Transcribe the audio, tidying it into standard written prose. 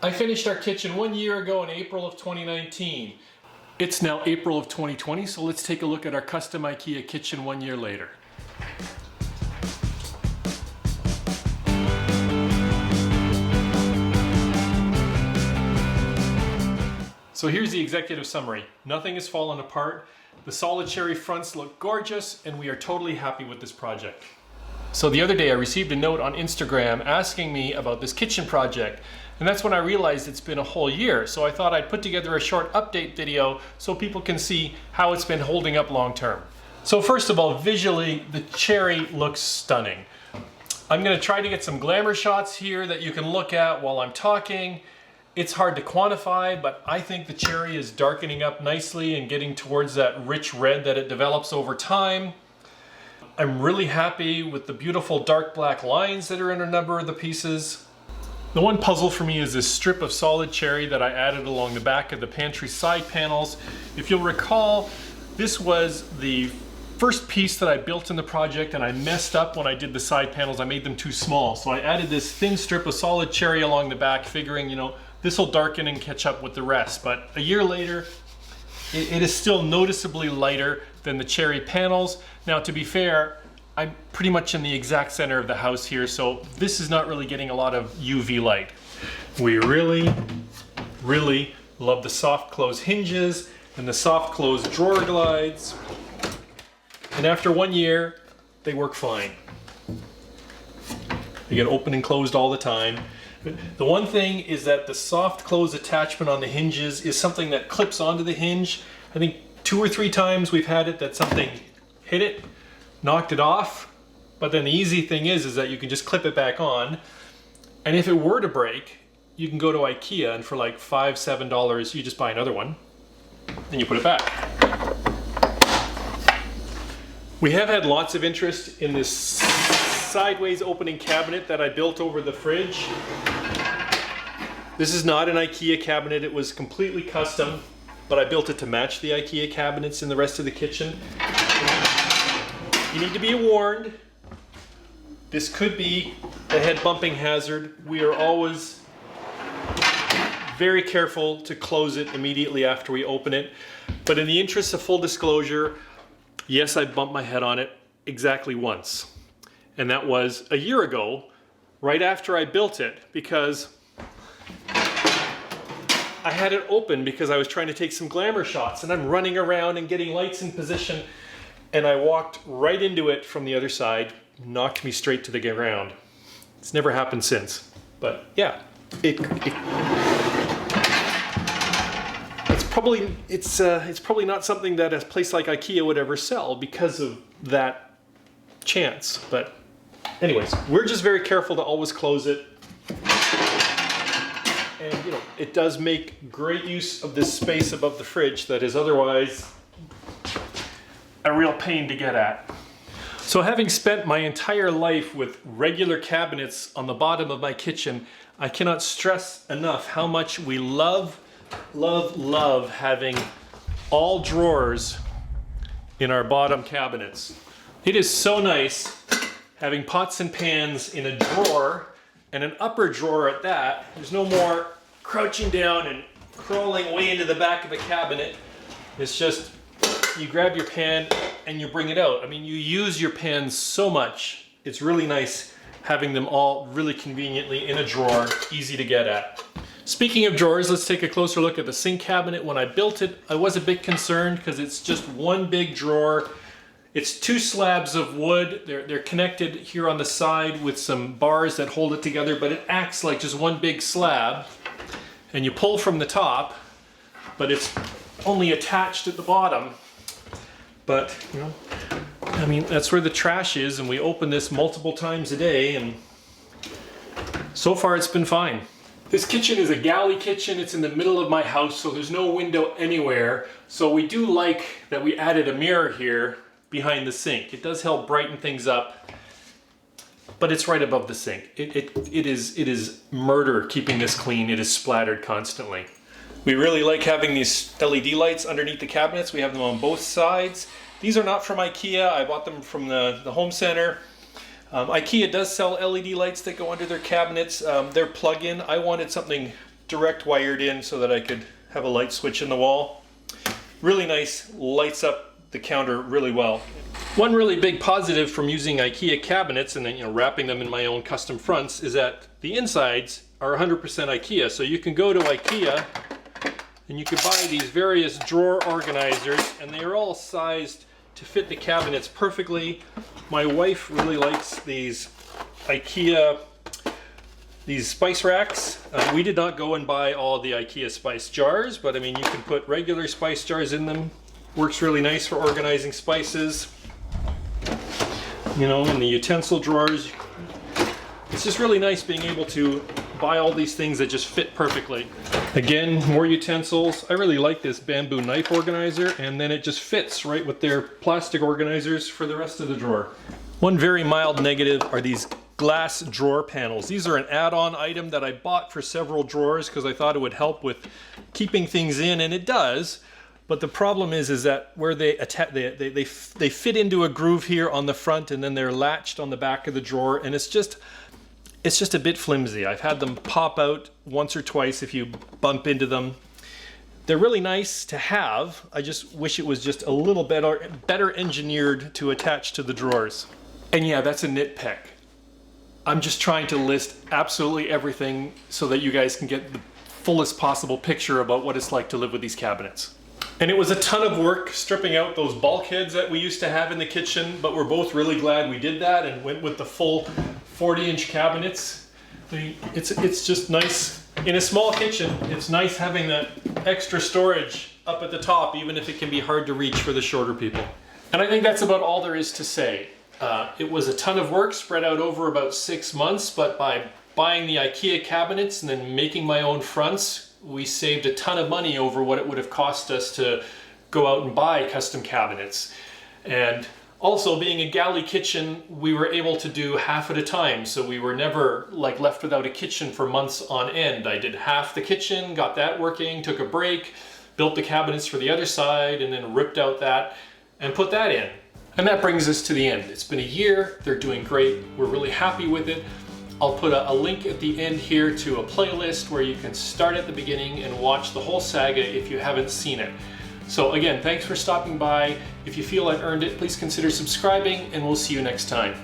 I finished our kitchen 1 year ago in April of 2019. It's now April of 2020, so let's take a look at our custom Ikea kitchen 1 year later. So here's the executive summary. Nothing has fallen apart. The solid cherry fronts look gorgeous, and we are totally happy with this project. So the other day I received a note on Instagram asking me about this kitchen project, and that's when I realized it's been a whole year. So I thought I'd put together a short update video so people can see how it's been holding up long term. So first of all, visually, the cherry looks stunning. I'm gonna try to get some glamour shots here that you can look at while I'm talking. It's hard to quantify, but I think the cherry is darkening up nicely and getting towards that rich red that it develops over time. I'm really happy with the beautiful dark black lines that are in a number of the pieces. The one puzzle for me is this strip of solid cherry that I added along the back of the pantry side panels. If you'll recall, this was the first piece that I built in the project, and I messed up when I did the side panels. I made them too small. So I added this thin strip of solid cherry along the back, figuring, this will darken and catch up with the rest. But a year later, it is still noticeably lighter than the cherry panels. Now, to be fair, I'm pretty much in the exact center of the house here, so this is not really getting a lot of UV light. We really, really love the soft close hinges and the soft close drawer glides. And after 1 year, they work fine. They get open and closed all the time. The one thing is that the soft close attachment on the hinges is something that clips onto the hinge. I think 2 or 3 times we've had it that something hit it, knocked it off, but then the easy thing is that you can just clip it back on. And if it were to break, you can go to Ikea and for like $5, $7, you just buy another one and you put it back. We have had lots of interest in this sideways opening cabinet that I built over the fridge. This is not an Ikea cabinet, it was completely custom, but I built it to match the Ikea cabinets in the rest of the kitchen. You need to be warned, this could be a head bumping hazard. We are always very careful to close it immediately after we open it. But in the interest of full disclosure, yes, I bumped my head on it exactly once. And that was a year ago, right after I built it, because I had it open because I was trying to take some glamour shots, and I'm running around and getting lights in position, and I walked right into it from the other side, knocked me straight to the ground. It's never happened since, but yeah, it's probably not something that a place like Ikea would ever sell because of that chance. But anyways, we're just very careful to always close it. And it does make great use of this space above the fridge that is otherwise a real pain to get at. So having spent my entire life with regular cabinets on the bottom of my kitchen, I cannot stress enough how much we love having all drawers in our bottom cabinets. It is so nice having pots and pans in a drawer, and an upper drawer at that. There's no more crouching down and crawling way into the back of a cabinet. It's just, you grab your pan and you bring it out. I mean, you use your pans so much. It's really nice having them all really conveniently in a drawer, easy to get at. Speaking of drawers, let's take a closer look at the sink cabinet. When I built it, I was a bit concerned because it's just one big drawer. It's 2 slabs of wood. They're connected here on the side with some bars that hold it together, but it acts like just one big slab. And you pull from the top, but it's only attached at the bottom. But, I mean, that's where the trash is, and we open this multiple times a day, and so far it's been fine. This kitchen is a galley kitchen. It's in the middle of my house, so there's no window anywhere. So we do like that we added a mirror here behind the sink. It does help brighten things up, but it's right above the sink. It is murder keeping this clean. It is splattered constantly. We really like having these LED lights underneath the cabinets. We have them on both sides. These are not from Ikea. I bought them from the home center. Ikea does sell LED lights that go under their cabinets. They're plug-in. I wanted something direct wired in so that I could have a light switch in the wall. Really nice, lights up the counter really well. One really big positive from using IKEA cabinets and then wrapping them in my own custom fronts is that the insides are 100% IKEA. So you can go to IKEA and you can buy these various drawer organizers, and they are all sized to fit the cabinets perfectly. My wife really likes these IKEA spice racks. We did not go and buy all the IKEA spice jars, but I mean, you can put regular spice jars in them. Works really nice for organizing spices. In the utensil drawers. It's just really nice being able to buy all these things that just fit perfectly. Again, more utensils. I really like this bamboo knife organizer, and then it just fits right with their plastic organizers for the rest of the drawer. One very mild negative are these glass drawer panels. These are an add-on item that I bought for several drawers because I thought it would help with keeping things in, and it does. But the problem is that where they fit into a groove here on the front, and then they're latched on the back of the drawer, and it's just a bit flimsy. I've had them pop out once or twice if you bump into them. They're really nice to have. I just wish it was just a little better engineered to attach to the drawers. And yeah, that's a nitpick. I'm just trying to list absolutely everything so that you guys can get the fullest possible picture about what it's like to live with these cabinets. And it was a ton of work stripping out those bulkheads that we used to have in the kitchen, but we're both really glad we did that and went with the full 40-inch cabinets. It's just nice. In a small kitchen, it's nice having that extra storage up at the top, even if it can be hard to reach for the shorter people. And I think that's about all there is to say. It was a ton of work spread out over about 6 months, but by buying the IKEA cabinets and then making my own fronts, we saved a ton of money over what it would have cost us to go out and buy custom cabinets. And also, being a galley kitchen, we were able to do half at a time, so we were never left without a kitchen for months on end. I did half the kitchen, got that working, took a break, built the cabinets for the other side, and then ripped out that and put that in. And that brings us to the end. It's been a year, they're doing great, we're really happy with it. I'll put a link at the end here to a playlist where you can start at the beginning and watch the whole saga if you haven't seen it. So again, thanks for stopping by. If you feel I've earned it, please consider subscribing, and we'll see you next time.